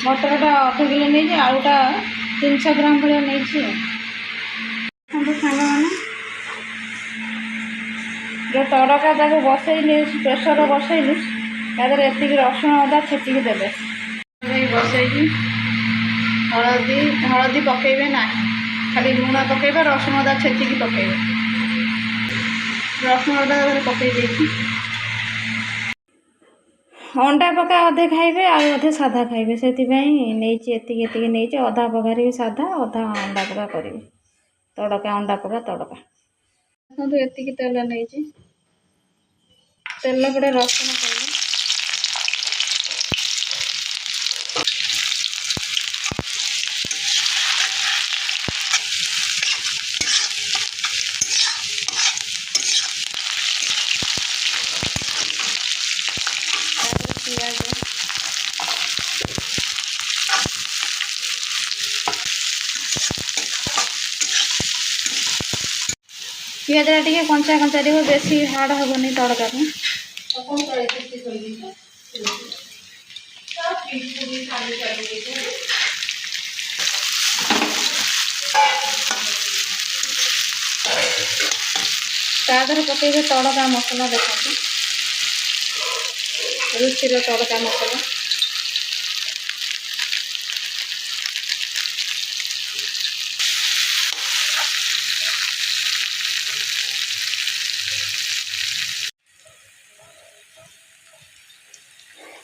मटरटा 8 kilo नहीं आलूटा 300 ग्राम भाया नहीं साग मैंने जो तड़का ताको बसैली प्रेसर बसैली तादर एति रसुण अदा छेचिकी देवे बसैली हलदी हलदी पकेबे ना खाली लुण पकेबे रसुण अदा छेचिकी पकेबे रसुण अदा पकई देखी अंडा पका अधे खाइबे आ अधे साधा खाइबे से नहीं अधा पगार साधा अधा अंडा पका करेंगे तड़का अंडा पका तड़का देखो ये तेल नहीं तेल पड़े रसुण पड़े पियाजा टे कंचा कंचा रे बेसी हार्ड हेनी तड़का तादर पकईबे तड़का मसला देखते रुचि तड़का मसला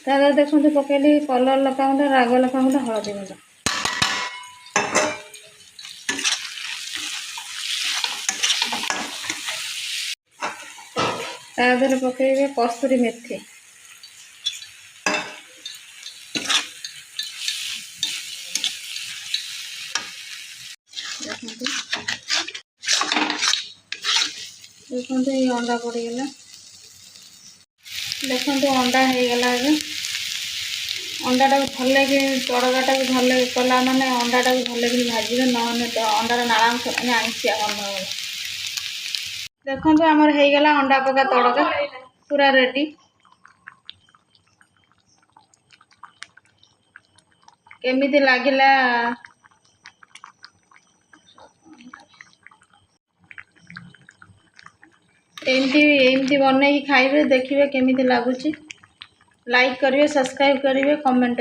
तादर देखते पकईली कलर लका गुंड राग लका गुंड हलदी गुंड तादर पकईबे कस्तूरी मेथी देखते ये अंडा पड़गला देखते अंडा हो गला अंडाटा भल तड़काटा भी भल कला माने अंडाटा भी भल भाजबे ना तो अंडार नालांश आईसिया गंध देखते आमर हो गला अंडा पका तड़का पूरा रेडी केमिति लागिला एमती बनई खाइबे देखिए केमिति लगुच लाइक करिए सब्सक्राइब करिए कमेंट